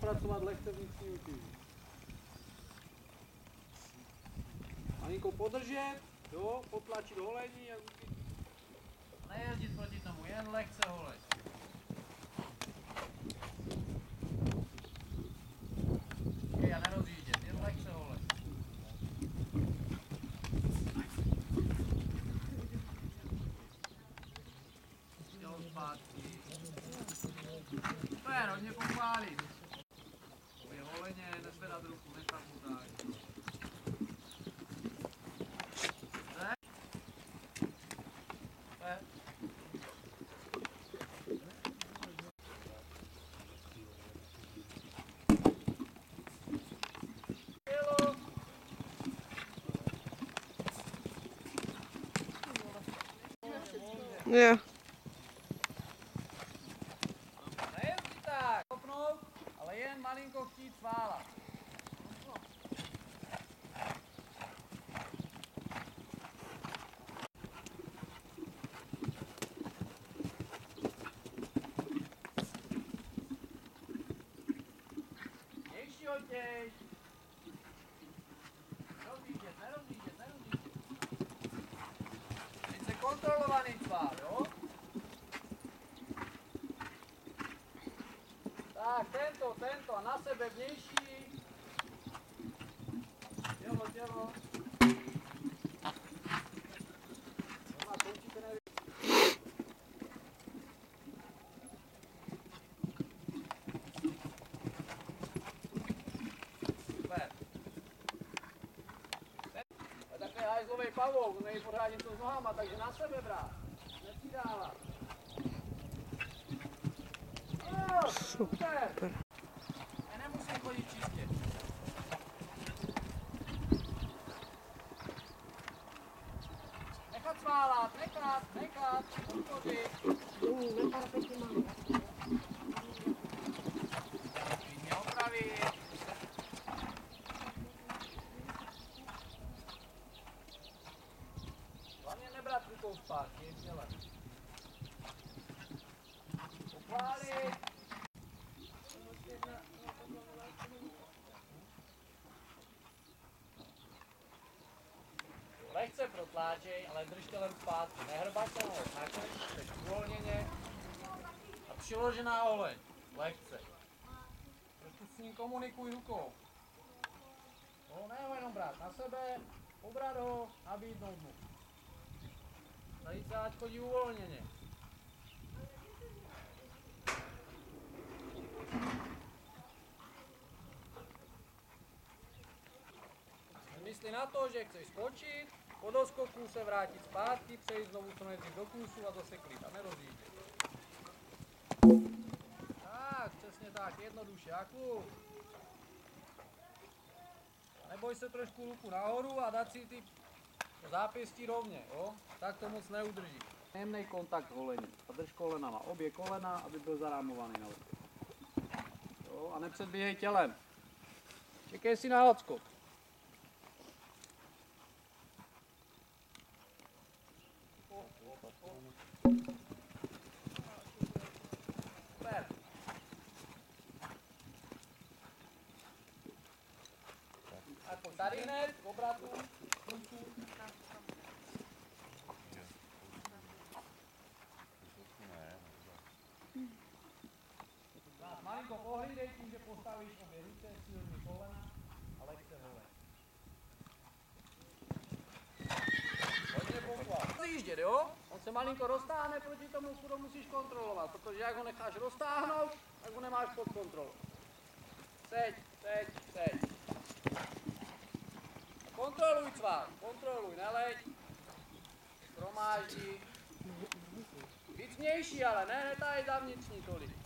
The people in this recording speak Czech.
pracovat lehce vnitřní utíž. Malinko podržet, jo, potlačit holení a nejezdit proti tomu, jen lehce holeň. A nerozjíždět, jen lehce holeň. Tělo zpátky. Super, hodně pochválit. Je holeně, nezvedat ruku, nechat mu tak. Jo. Nejezdí tak, kopnout, ale jen malinko chtít sválat. Nější otěž. Nerozjíždět. Teď se kontrolovaný svál, jo? Tak, tento a na sebe vnější. Tělo. Doma končíte neví. Super. To je takový hajzlovej pavouk, nejí pořád něco s nohama, takže na sebe brát. Nepřidávat. Super. Nemusím chodit čistě. Nechat sválat, nechat, podpořit. Klidně opravit. Hlavně nebrat rukou zpátky, je těle. Pochválit. Lehce protláčej, ale držte len zpátky. Nehrbaď se holeň, nakonec jsi uvolněně a přiložená holeň. Lehce. Trošku s ním komunikuj rukou. No, ne ho jenom brát na sebe, pobrat ho, nabídnout mu. Tady se ať chodí uvolněně. Myslí na to, že chceš skočit, po doskoku se vrátit zpátky, přejít znovu co nejdřív do klusu a zase klid a nerozjíždět. Tak, přesně tak, jednoduše a kluk. Neboj se trošku ruku nahoru a dát si ty zápěstí rovně, jo? Tak to moc neudrží. Jemnej kontakt holení a drž kolenama, obě kolena, aby byl zarámovaný na ruce. Jo, a nepředbíhej tělem. Čekej si na odskok. Super. A pojď tady hned, k obratu. Malinko pohlídej tím, že postavíš obě ruce, silný kolena a lehce holeň. Hodně pochvál. Zjíždět, jo? On se malinko roztáhne, proti tomu to musíš kontrolovat, protože jak ho necháš roztáhnout, tak ho nemáš pod kontrolou. Seď. Kontroluj cvák, neleď. Shromáždí. Víc vnější, ale ne tady za vnitřní tolik.